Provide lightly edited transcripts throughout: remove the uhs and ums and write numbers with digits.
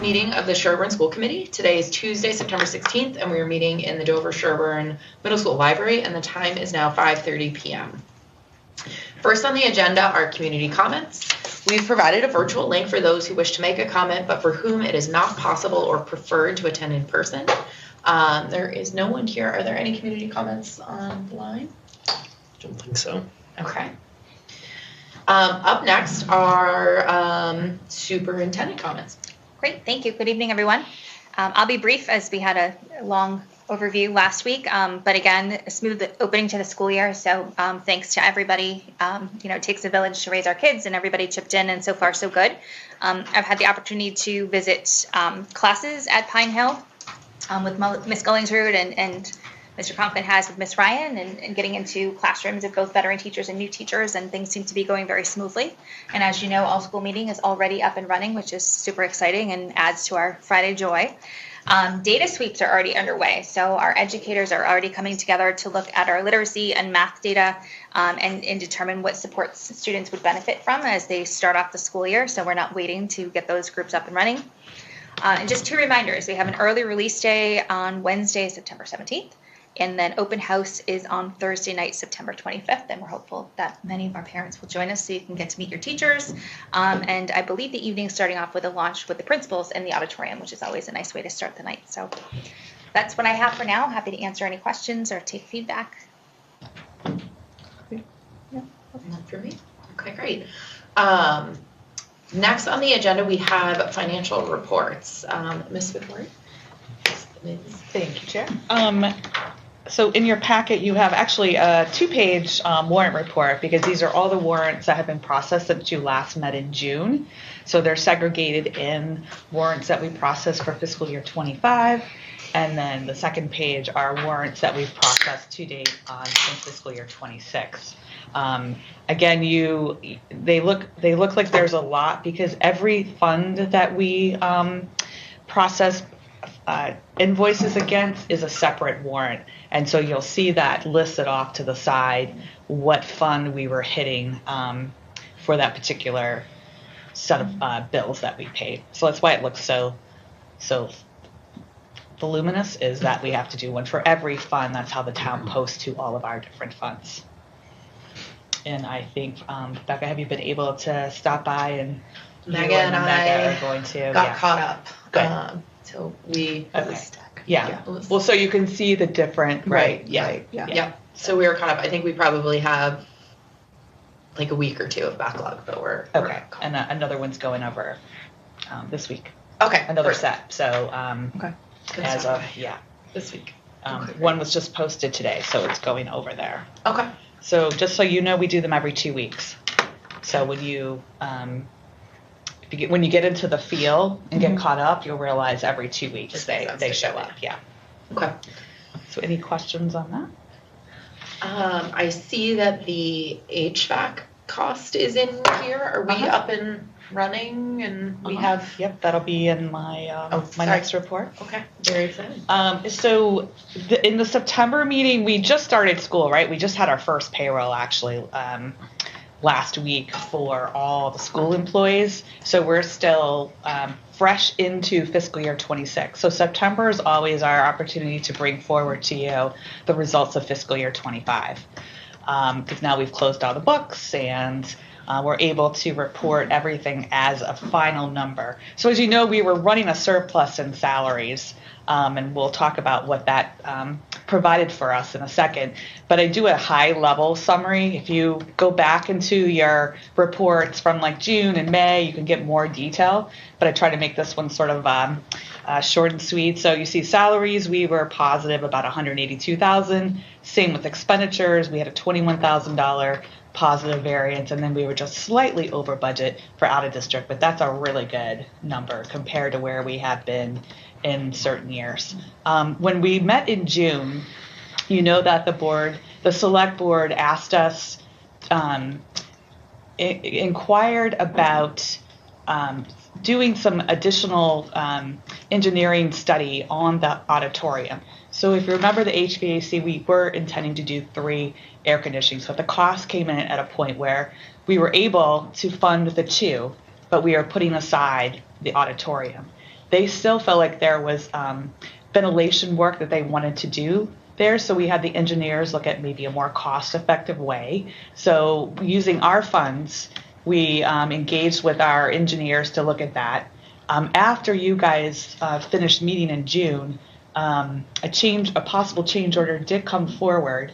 next meeting of the Sherborn School Committee. Today is Tuesday, September 16th, and we are meeting in the Dover Sherborn Middle School Library, and the time is now 5:30 p.m. First on the agenda are community comments. We've provided a virtual link for those who wish to make a comment, but for whom it is not possible or preferred to attend in person. There is no one here. Are there any community comments online? Don't think so. Okay. Up next are superintendent comments. Great, thank you. Good evening, everyone. I'll be brief as we had a long overview last week, but again, a smooth opening to the school year. So thanks to everybody. It takes a village to raise our kids, and everybody chipped in, and so far so good. I've had the opportunity to visit classes at Pine Hill with Miss Gullingsrud and Mr. Conklin has with Miss Ryan, and getting into classrooms of both veteran teachers and new teachers, and things seem to be going very smoothly. And as you know, All School Meeting is already up and running, which is super exciting and adds to our Friday joy. Data sweeps are already underway, so our educators are already coming together to look at our literacy and math data and determine what supports students would benefit from as they start off the school year, so we're not waiting to get those groups up and running. And just two reminders, we have an early release day on Wednesday, September 17th. And then open house is on Thursday night, September 25th, and we're hopeful that many of our parents will join us so you can get to meet your teachers. And I believe the evening starting off with a launch with the principals in the auditorium, which is always a nice way to start the night. So that's what I have for now. Happy to answer any questions or take feedback. Yeah, not for me. Okay, great. Next on the agenda, we have financial reports. Ms. Vittori? Thank you, Chair. So in your packet, you have actually a 2-page warrant report, because these are all the warrants that have been processed since you last met in June. So they're segregated in warrants that we processed for fiscal year 25, and then the second page are warrants that we've processed to date since fiscal year 26. Again, they look like there's a lot, because every fund that we process invoices against is a separate warrant, and so you'll see that listed off to the side what fund we were hitting for that particular set of bills that we paid. So that's why it looks so voluminous, is that we have to do one for every fund. That's how the town posts to all of our different funds. And I think, Becca, have you been able to stop by? And Megan and I are going to got caught up. Good. So we Yeah. Well, so you can see the different, right? Yeah. Right. Yeah. So we were caught up. I think we probably have like a week or two of backlog, but we're okay. And another one's going over this week. Okay. Another set. So okay. As of this week. One was just posted today, so it's going over there. Okay. So just so you know, we do them every 2 weeks. So when you when you get into the feel and get caught up, you'll realize every 2 weeks they show up. Yeah. Okay. So any questions on that? I see that the HVAC cost is in here. Are we up and running? And we have. Yep, that'll be in my my next report. Okay. Very exciting. So in the September meeting, we just started school, right? We just had our first payroll actually. Last week for all the school employees. So we're still fresh into fiscal year 26. So September is always our opportunity to bring forward to you the results of fiscal year 25. Because now we've closed all the books and we're able to report everything as a final number. So as you know, we were running a surplus in salaries. And we'll talk about what that provided for us in a second. But I do a high-level summary. If you go back into your reports from like June and May, you can get more detail. But I try to make this one sort of short and sweet. So you see salaries, we were positive about $182,000. Same with expenditures. We had a $21,000 positive variance, and then we were just slightly over budget for out of district. But that's a really good number compared to where we have been in certain years. When we met in June, you know that the select board asked us, inquired about doing some additional engineering study on the auditorium. So if you remember the HVAC, we were intending to do 3 air conditioning. So the cost came in at a point where we were able to fund the 2, but we are putting aside the auditorium. they still felt like there was ventilation work that they wanted to do there. So we had the engineers look at maybe a more cost-effective way. So using our funds, we engaged with our engineers to look at that. After you guys finished meeting in June, a possible change order did come forward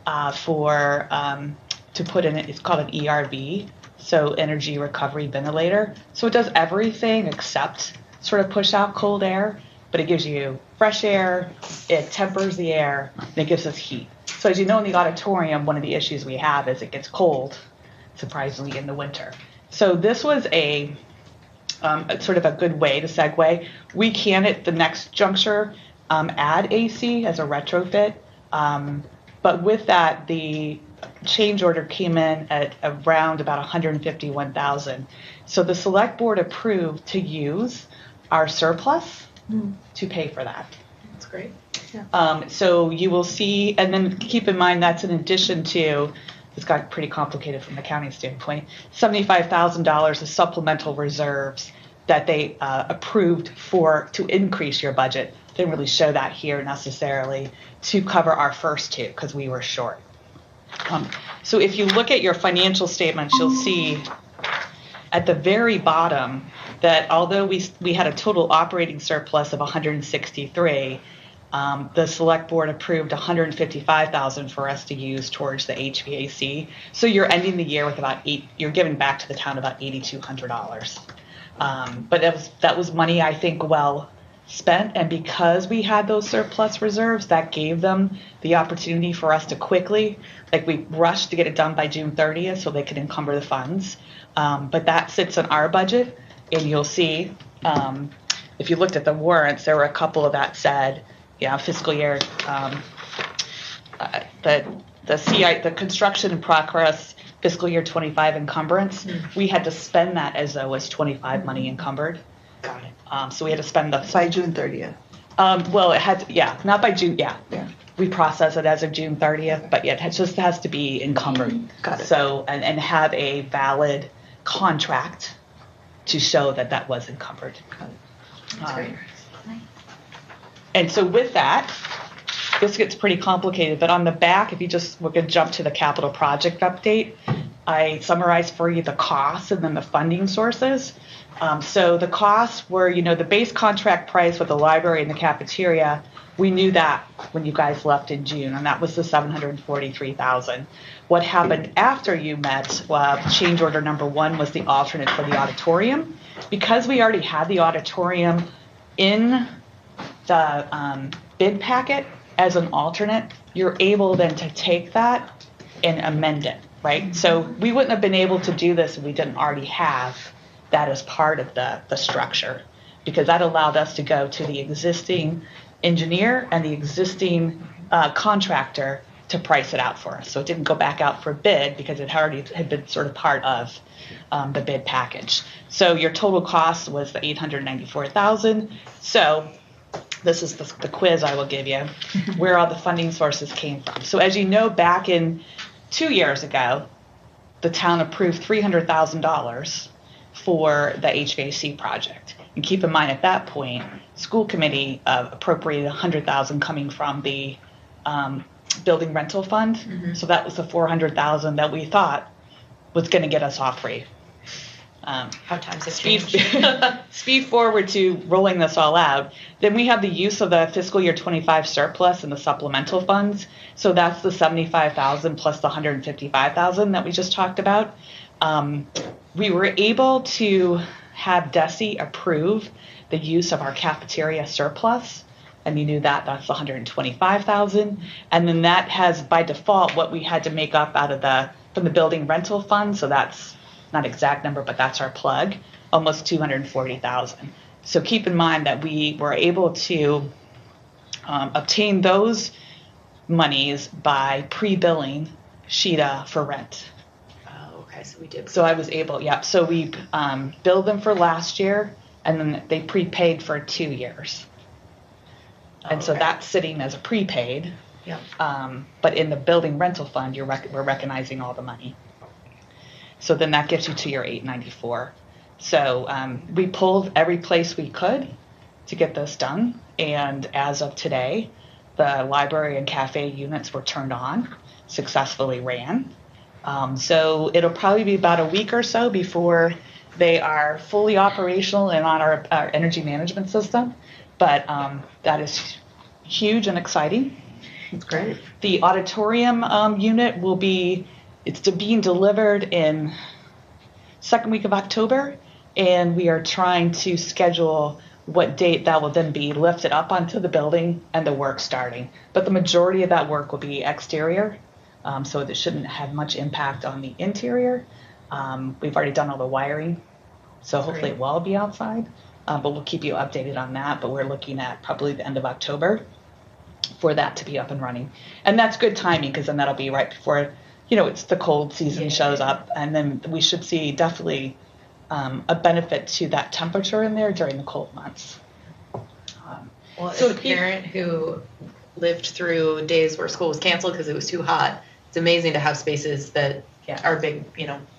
to put in, it's called an ERV, so energy recovery ventilator. So it does everything except sort of push out cold air, but it gives you fresh air, it tempers the air, and it gives us heat. So as you know, in the auditorium, one of the issues we have is it gets cold, surprisingly, in the winter. So this was a sort of a good way to segue. We can, at the next juncture, add AC as a retrofit, but with that, the change order came in at around about $151,000. So the select board approved to use our surplus to pay for that. That's great. So you will see, and then keep in mind that's in addition to, this got pretty complicated from the county standpoint, $75,000 of supplemental reserves that they approved to increase your budget. Didn't really show that here necessarily, to cover our first two because we were short. So if you look at your financial statements, you'll see at the very bottom that although we had a total operating surplus of 163, the select board approved 155,000 for us to use towards the HVAC. So you're ending the year with you're giving back to the town about $8,200. But that was money, I think, well spent, and because we had those surplus reserves, that gave them the opportunity for us to quickly, we rushed to get it done by June 30th so they could encumber the funds. But that sits in our budget, and you'll see, if you looked at the warrants, there were a couple of that said, fiscal year, the construction in progress, fiscal year 25 encumbrance, we had to spend that as though it was 25 money encumbered. Got it. So we had to spend By June 30th. well, it had to, not by June, we process it as of June 30th, but it just has to be encumbered. Got it. So, and have a valid contract to show that was encumbered. That's great. And so with that, this gets pretty complicated, but on the back, we're going to jump to the capital project update. I summarized for you the costs and then the funding sources. So the costs were, the base contract price with the library and the cafeteria. We knew that when you guys left in June, and that was the $743,000. What happened after you met, change order number 1 was the alternate for the auditorium. Because we already had the auditorium in the bid packet as an alternate, you're able then to take that and amend it, right? So we wouldn't have been able to do this if we didn't already have that as part of the structure, because that allowed us to go to the existing engineer and the existing contractor to price it out for us. So it didn't go back out for bid because it already had been sort of part of the bid package. So your total cost was the $894,000. So this is the quiz I will give you, where all the funding sources came from. So as you know, back in 2 years ago, the town approved $300,000 for the HVAC project. And keep in mind, at that point, school committee appropriated $100,000 coming from the building rental fund. Mm-hmm. So that was the $400,000 that we thought was going to get us off free. How times have changed. Speed forward to rolling this all out. Then we have the use of the fiscal year 25 surplus and the supplemental funds. So that's the $75,000 plus the $155,000 that we just talked about. We were able to have DESE approve the use of our cafeteria surplus, and you knew that's $125,000. And then that has by default what we had to make up from the building rental fund. So that's not exact number, but that's our plug, almost $240,000. So keep in mind that we were able to obtain those monies by pre-billing Sheeta for rent. Okay, so we did. So I was able, so we billed them for last year, and then they prepaid for 2 years. And so that's sitting as a prepaid. Yeah. But in the building rental fund, we're recognizing all the money. So then that gets you to your $894. So we pulled every place we could. to get this done. And as of today, the library and cafe units were turned on, successfully ran. So it'll probably be about a week or so before they are fully operational and on our energy management system. But that is huge and exciting. That's great. The auditorium unit will be, it's being delivered in second week of October, and we are trying to schedule what date that will then be lifted up onto the building and the work starting. But the majority of that work will be exterior, so it shouldn't have much impact on the interior. We've already done all the wiring, so hopefully it will be outside, but we'll keep you updated on that. But we're looking at probably the end of October for that to be up and running. And that's good timing, because then that'll be right before, it's the cold season shows up, and then we should see definitely a benefit to that temperature in there during the cold months. Well, as a parent who lived through days where school was canceled because it was too hot, it's amazing to have spaces that are big,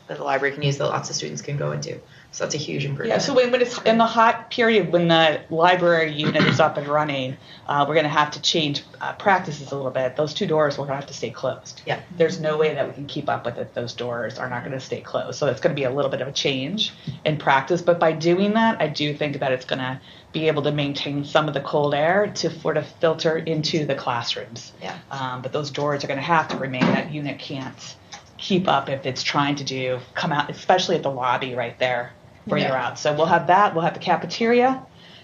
that the library can use, that lots of students can go into. So that's a huge improvement. Yeah, so when it's in the hot period, when the library unit is up and running, we're going to have to change practices a little bit. Those two doors, we're going to have to stay closed. Yeah. There's no way that we can keep up with it. Those doors are not going to stay closed. So it's going to be a little bit of a change in practice. But by doing that, I do think that it's going to be able to maintain some of the cold air to sort of filter into the classrooms. Yeah. But those doors are going to have to remain. That unit can't keep up if it's trying to come out, especially at the lobby right there where you're out. So we'll have that. We'll have the cafeteria.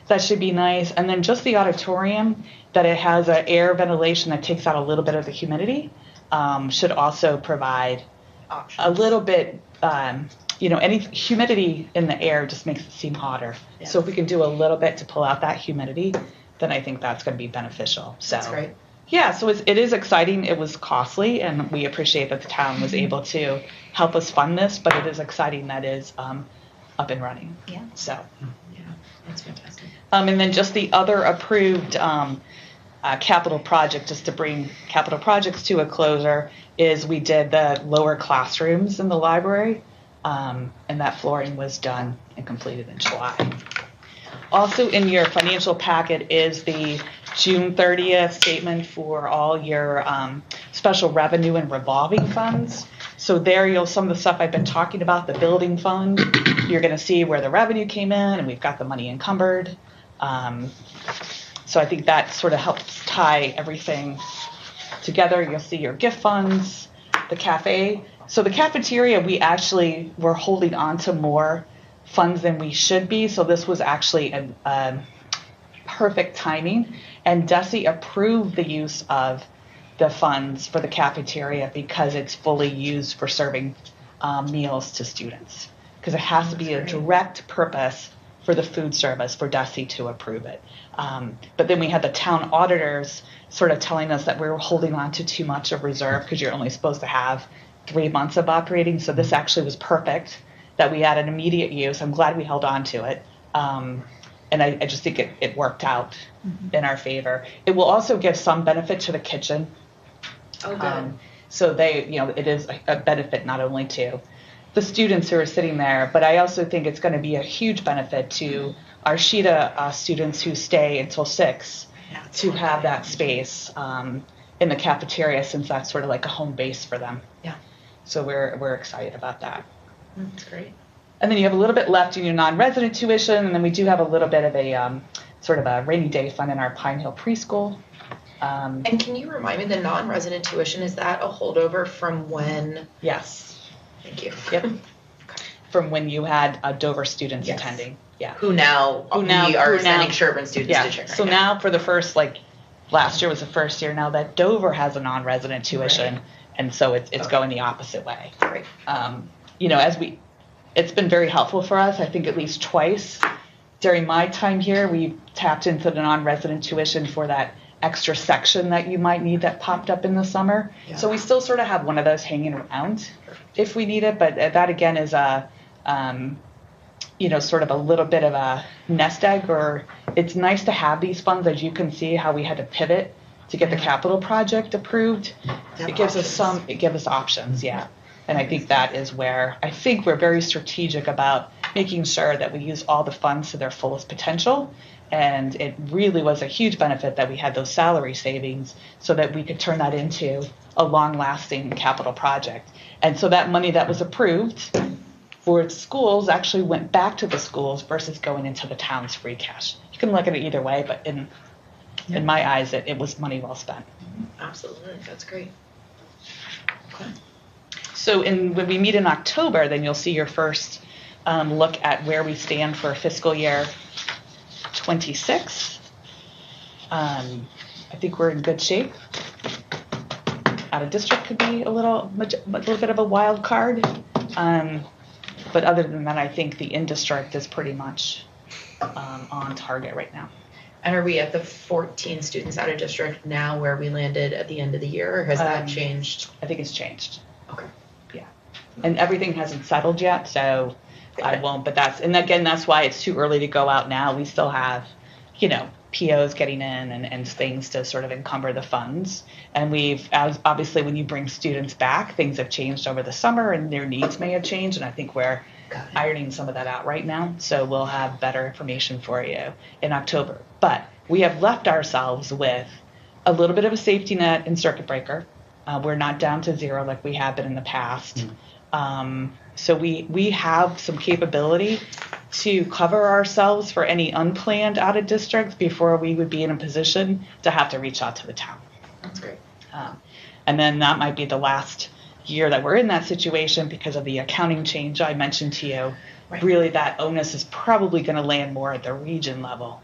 That should be nice. And then just the auditorium, that it has an air ventilation that takes out a little bit of the humidity, should also provide Options. a little bit, any humidity in the air just makes it seem hotter. Yeah. So if we can do a little bit to pull out that humidity, then I think that's going to be beneficial. So That's great. yeah, so it is exciting. It was costly, and we appreciate that the town was able to help us fund this, but it is exciting that is up and running. Yeah. So, Yeah, that's fantastic. and then just the other approved capital project, just to bring capital projects to a closure, is we did the lower classrooms in the library, and that flooring was done and completed in July. Also in your financial packet is the June 30th statement for all your special revenue and revolving funds. So there some of the stuff I've been talking about, the building fund, you're going to see where the revenue came in, and we've got the money encumbered. So I think that sort of helps tie everything together. You'll see your gift funds, the cafe. So the cafeteria, we actually were holding on to more funds than we should be. So this was actually a perfect timing. And DESE approved the use of the funds for the cafeteria because it's fully used for serving meals to students. Because it has to be a direct purpose for the food service for DESE to approve it. But then we had the town auditors sort of telling us that we were holding on to too much of reserve because you're only supposed to have 3 months of operating. So this actually was perfect that we had an immediate use. I'm glad we held on to it. And I just think it worked out in our favor. It will also give some benefit to the kitchen. Oh, good. So it is a benefit not only to the students who are sitting there, but I also think it's going to be a huge benefit to our Sheeta students who stay until 6 to have that space in the cafeteria, since that's sort of like a home base for them. Yeah. So we're excited about that. That's great. And then you have a little bit left in your non-resident tuition, and then we do have a little bit of a sort of a rainy day fund in our Pine Hill preschool. And can you remind me, the non-resident tuition, is that a holdover from when? Yes. Thank you. Yep. From when you had Dover students Yes. attending. Yeah. Who now we are sending Sherborn students to check. So now for the first, last year was the first year now that Dover has a non-resident tuition, and so it's going the opposite way. Great. It's been very helpful for us. I think at least twice during my time here, we tapped into the non-resident tuition for that extra section that you might need that popped up in the summer. Yeah. So we still sort of have one of those hanging around if we need it, but that again is a sort of a little bit of a nest egg, or it's nice to have these funds. As you can see how we had to pivot to get the capital project approved. It gives us options, yeah. And I think that is where I think we're very strategic about making sure that we use all the funds to their fullest potential And it really was a huge benefit that we had those salary savings so that we could turn that into a long-lasting capital project. And so that money that was approved for schools actually went back to the schools versus going into the town's free cash. You can look at it either way, but in my eyes, it was money well spent. Absolutely, that's great. Okay. So when we meet in October, then you'll see your first look at where we stand for fiscal year 26. I think we're in good shape. Out of district could be a little bit of a wild card. But other than that, I think the in-district is pretty much on target right now. And are we at the 14 students out of district now where we landed at the end of the year, or has that changed? I think it's changed. Okay. Yeah. And everything hasn't settled yet, so I won't. But that's why it's too early to go out now. We still have, POs getting in and things to sort of encumber the funds. And obviously when you bring students back, things have changed over the summer and their needs may have changed. And I think we're ironing some of that out right now. So we'll have better information for you in October. But we have left ourselves with a little bit of a safety net in circuit breaker. We're not down to zero like we have been in the past. So we have some capability to cover ourselves for any unplanned out of districts before we would be in a position to have to reach out to the town. That's great. And then that might be the last year that we're in that situation because of the accounting change I mentioned to you. Right. Really, that onus is probably going to land more at the region level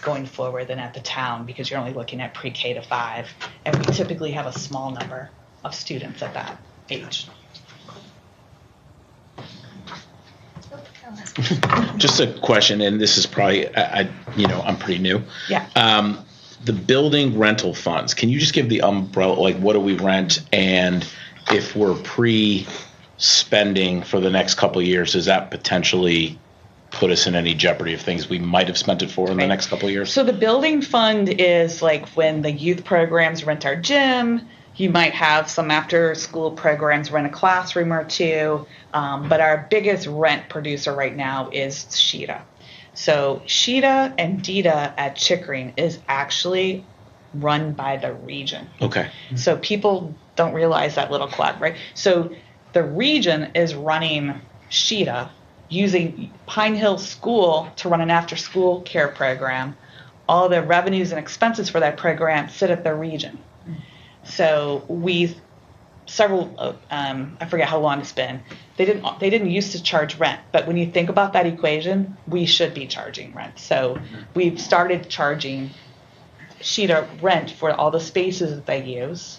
going forward than at the town because you're only looking at pre-K to 5. And we typically have a small number of students at that age. Just a question, and this is probably, I'm pretty new. Yeah. The building rental funds, can you just give the umbrella, like what do we rent? And if we're pre-spending for the next couple of years, does that potentially put us in any jeopardy of things we might have spent it for in the next couple of years? So the building fund is like when the youth programs rent our gym. You might have some after-school programs rent a classroom or two, but our biggest rent producer right now is Sheeta. So Sheeta and DITA at Chickering is actually run by the region. Okay. So people don't realize that little quad, right? So the region is running Sheeta using Pine Hill School to run an after-school care program. All the revenues and expenses for that program sit at the region. So I forget how long it's been. They didn't used to charge rent, but when you think about that equation, we should be charging rent. So we've started charging Sheeta rent for all the spaces that they use,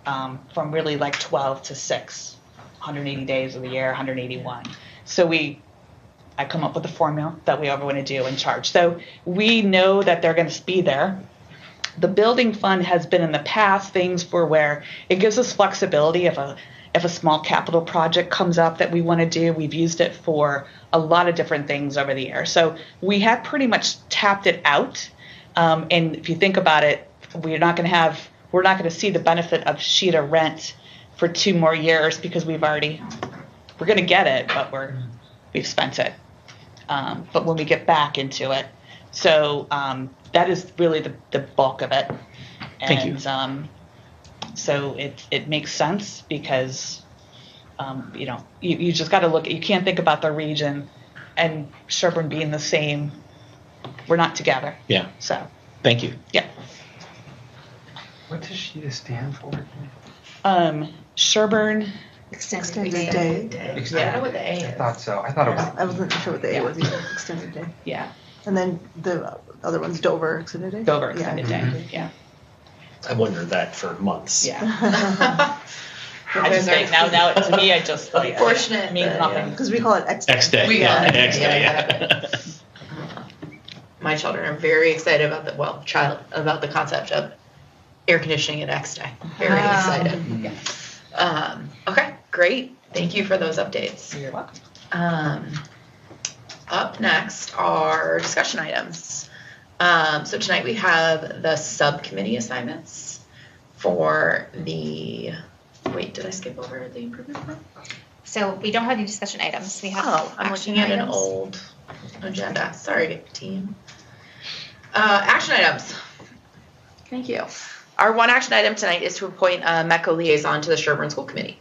from really like 12 to 6, 180 days of the year, 181. So I come up with a formula that we ever want to do and charge. So we know that they're going to be there. The building fund has been in the past things for where it gives us flexibility if a small capital project comes up that we want to do. We've used it for a lot of different things over the years. So we have pretty much tapped it out. And if you think about it, we're not going to see the benefit of Sheeta rent for 2 more years because we're going to get it, but we've spent it. But when we get back into it, so that is really the bulk of it. And, Thank you. So it makes sense because, you just got to look. You can't think about the region and Sherborn being the same. We're not together. Yeah. So. Thank you. Yeah. What does Sheeta stand for? Sherborn. Extended day. I don't know what the A is. I thought so. I thought it was. I wasn't sure what the A was either. Extended day. Yeah. And then the other one's Dover extended day. Dover extended day. Yeah. I wondered that for months. Yeah. I just think now to me, I just like Unfortunate means that, nothing. Because we call it X day. X day. We Yeah. got it. X day. Yeah. Yeah. My children are very excited about the concept of air conditioning at X Day. Very excited. Okay, great. Thank you for those updates. You're welcome. Up next are discussion items. So tonight we have the subcommittee assignments for the. Wait, did I skip over the improvement plan? So we don't have any discussion items. We have Oh, I'm action looking at an items. old agenda. Sorry, team. Action items. Thank you. Our one action item tonight is to appoint a MECO liaison to the Sherborn School Committee.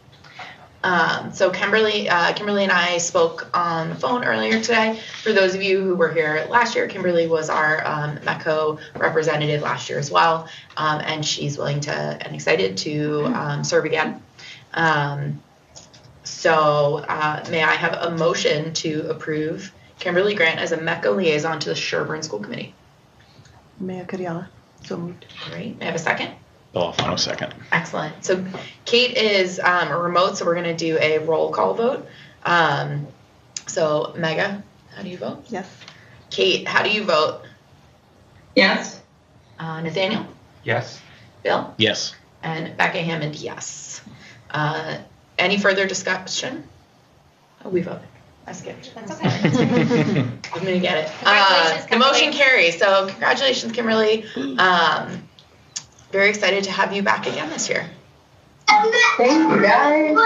So Kimberly and I spoke on the phone earlier today. For those of you who were here last year, Kimberly was our MECO representative last year as well, and she's willing to and excited to serve again. So may I have a motion to approve Kimberly Grant as a MECO liaison to the Sherborn School Committee? Maya Kadiala, so moved. Great. May I have a second? Oh, final second. Excellent. So Kate is remote, so we're going to do a roll call vote. So Mega, how do you vote? Yes. Kate, how do you vote? Yes. Nathaniel? Yes. Bill? Yes. And Becca Hammond, yes. Any further discussion? Oh, we voted. I skipped. That's okay. I'm going to get it. Congratulations, the motion Kimberly. carries. So congratulations, Kimberly. Very excited to have you back again this year. Thank you, guys.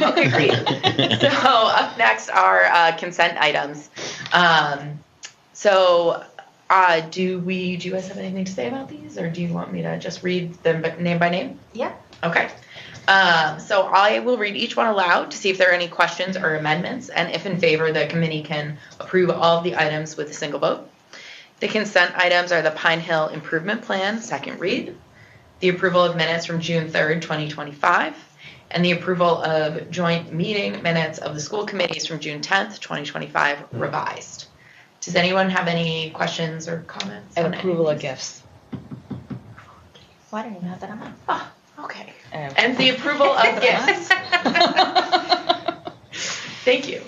Okay, great. So up next are consent items. Do you guys have anything to say about these, or do you want me to just read them name by name? Yeah. Okay. So I will read each one aloud to see if there are any questions or amendments, and if in favor, the committee can approve all of the items with a single vote. The consent items are the Pine Hill Improvement Plan, second read, the approval of minutes from June 3rd, 2025, and the approval of joint meeting minutes of the school committees from June 10th, 2025, revised. Does anyone have any questions or comments? And on approval any of gifts. Well, I don't even know that I'm on. Oh, okay. And the approval of gifts. Thank you.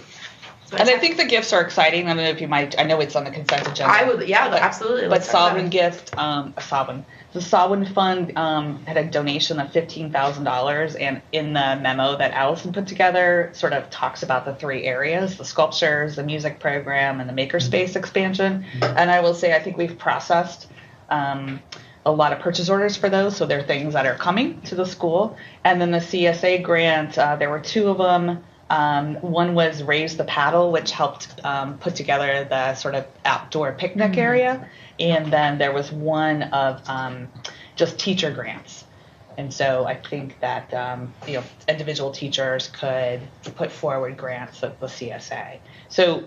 And I think the gifts are exciting. I don't know if you might. I know it's on the consent agenda. I would, yeah, absolutely. But Let's talk Sovereign about it. Gift, the Sovereign Fund had a donation of $15,000, and in the memo that Allison put together, sort of talks about the three areas: the sculptures, the music program, and the makerspace expansion. And I will say, I think we've processed a lot of purchase orders for those, so they're things that are coming to the school. And then the CSA grant, there were two of them. One was Raise the Paddle, which helped put together the sort of outdoor picnic area. And then there was one of just teacher grants. And so I think that individual teachers could put forward grants at the CSA. So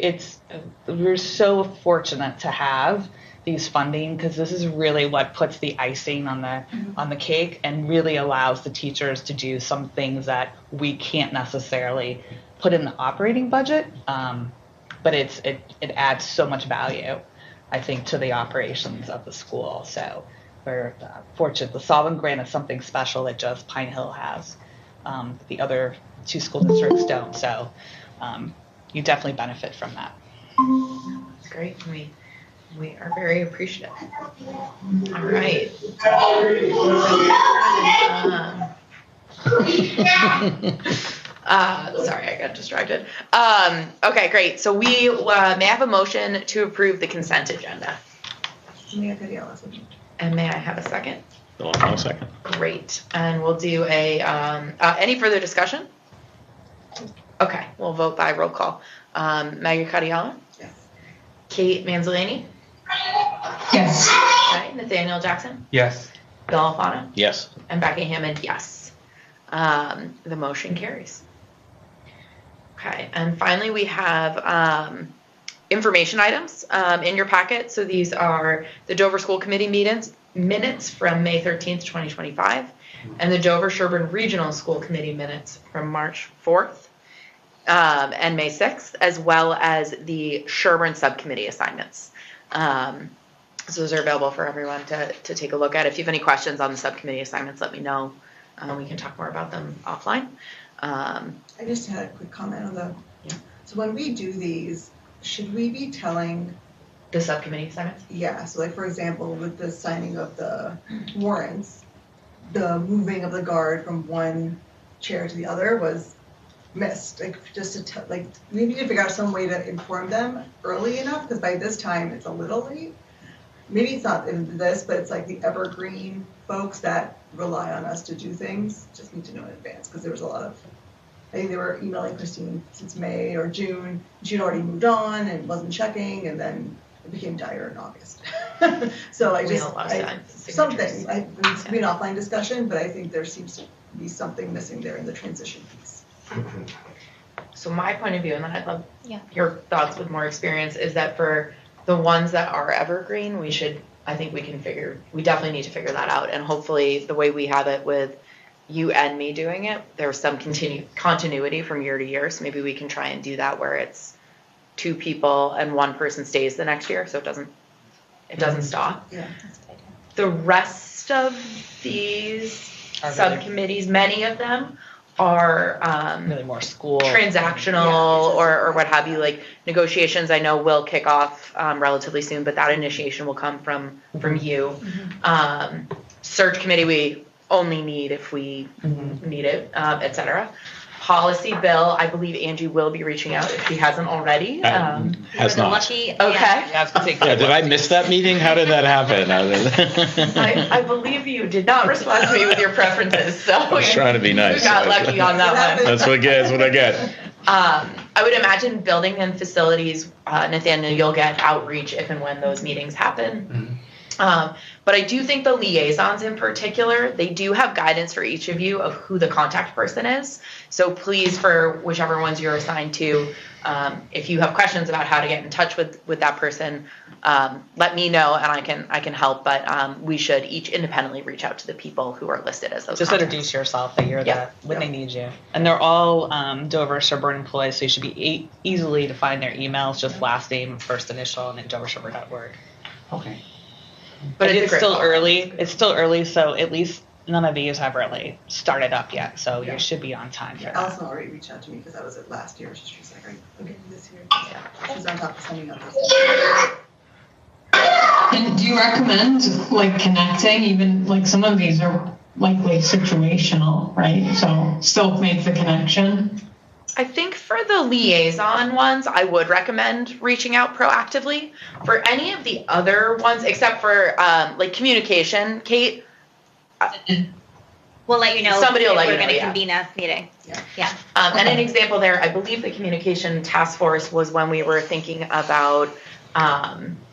we're so fortunate to have these funding, because this is really what puts the icing on the cake and really allows the teachers to do some things that we can't necessarily put in the operating budget, but it adds so much value, I think, to the operations of the school. So we're fortunate. The Sovereign Grant is something special that just Pine Hill has. The other two school districts don't. So you definitely benefit from that. That's great. We are very appreciative. All right. Sorry, I got distracted. Okay, great. So we may I have a motion to approve the consent agenda. Maya Kadiala, so moved. And may I have a second? Oh, final second. Great. And we'll do any further discussion? Okay, we'll vote by roll call. Maggie Kadiala? Yes. Kate Manzolini? Yes. Okay, Nathaniel Jackson? Yes. Bill Alfano? Yes. And Becky Hammond, yes. The motion carries. Okay, and finally we have information items in your packet. So these are the Dover School Committee minutes from May 13th, 2025, and the Dover Sherborn Regional School Committee minutes from March 4th and May 6th, as well as the Sherborn subcommittee assignments. So those are available for everyone to take a look at. If you have any questions on the subcommittee assignments, let me know. We can talk more about them offline. I just had a quick comment on Yeah. So when we do these, should we be telling, The subcommittee assignments? so like for example, with the signing of the warrants, the moving of the guard from one chair to the other was missed. Like just to we need to figure out some way to inform them early enough, because by this time it's a little late. Maybe it's not in this, but it's like the evergreen folks that rely on us to do things just need to know in advance, because there was a lot of think they were emailing Christine since May or June. She'd already moved on and wasn't checking, and then it became dire in August. So We had a lot of signatures. It's gonna be an offline discussion, but I think there seems to be something missing there in the transition piece. So my point of view, and then I'd love Yeah. your thoughts with more experience, is that for the ones that are evergreen, we definitely need to figure that out. And hopefully the way we have it with you and me doing it, there's some continuity from year to year. So maybe we can try and do that where it's 2 people and 1 person stays the next year, so it doesn't stop. Yeah. The rest of these subcommittees, many of them are Really more school. transactional or what have you. Like negotiations, I know will kick off relatively soon, but that initiation will come from you. Search committee we only need if we need it, et cetera. Policy bill, I believe Angie will be reaching out if she hasn't already. Has not. Lucky, Okay. Yeah, did I miss that meeting? How did that happen? I believe you did not respond to me with your preferences, so I was trying to be nice. You got lucky on that one. That's what I get. I would imagine building and facilities, Nathaniel, you'll get outreach if and when those meetings happen. But I do think the liaisons in particular, they do have guidance for each of you of who the contact person is. So please, for whichever ones you're assigned to, if you have questions about how to get in touch with that person, let me know and I can help. But we should each independently reach out to the people who are listed as those. Just contacts. introduce yourself that you're when they need you. And they're all Dover Sherborn employees, so you should be easily to find their emails, just last name, first initial, and then doversherborn.org. Okay. But it's a still great early. It's still early, so at least none of these have really started up yet. So you should be on time for that. Allison already reached out to me because I was at last year. She's like, "Are you looking this year?" Yeah. She's on top of sending out those. And do you recommend like connecting, even like some of these are likely situational, right? So still make the connection. I think for the liaison ones, I would recommend reaching out proactively. For any of the other ones, except for like communication, Kate, We'll let you know. Somebody will if let you we're know, going to yeah. convene a meeting. Yeah. And an example there, I believe the communication task force was when we were thinking about,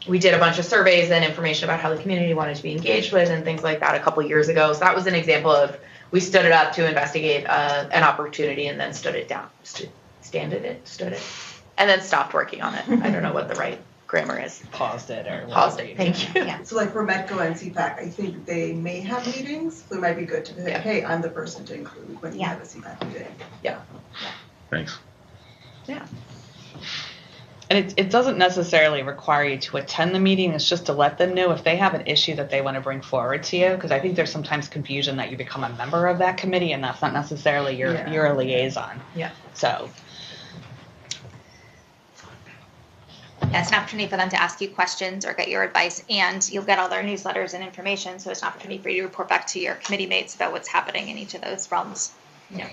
we did a bunch of surveys and information about how the community wanted to be engaged with and things like that a couple years ago. So that was an example of, we stood it up to investigate an opportunity and then stood it down, stood it, and then stopped working on it. I don't know what the right grammar is. Paused it or Paused it, thank you. Yeah. So like for Metco and CPAC, I think they may have meetings, so it might be good to say, hey, I'm the person to include when you have a CPAC meeting. Thanks. Yeah. And it doesn't necessarily require you to attend the meeting. It's just to let them know if they have an issue that they want to bring forward to you. Because I think there's sometimes confusion that you become a member of that committee and that's not necessarily you're a liaison. Yeah. So. Yeah, it's an opportunity for them to ask you questions or get your advice, and you'll get all their newsletters and information. So it's an opportunity for you to report back to your committee mates about what's happening in each of those realms. Yeah.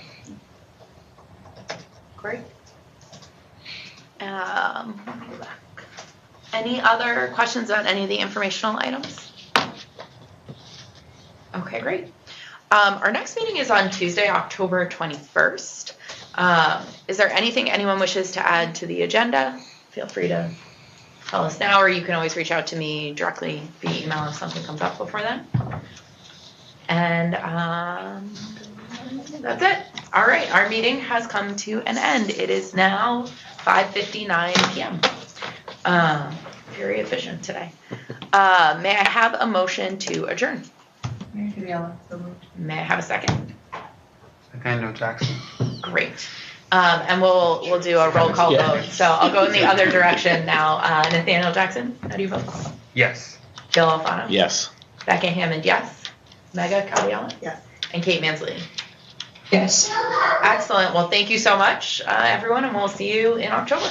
Great. Let me go back. Any other questions about any of the informational items? Okay, great. Our next meeting is on Tuesday, October 21st. Is there anything anyone wishes to add to the agenda? Feel free to tell us now, or you can always reach out to me directly via email if something comes up before then. And that's it. All right, our meeting has come to an end. It is now 5:59 p.m. Very efficient today. May I have a motion to adjourn? May I have a second? Nathaniel Jackson. Great. And we'll do a roll call vote. So I'll go in the other direction now. Nathaniel Jackson, how do you vote? Yes. Jill Alfano? Yes. Becca Hammond, yes. Mega Kawiala? Yes. And Kate Mansley? Yes. Excellent. Well, thank you so much, everyone, and we'll see you in October.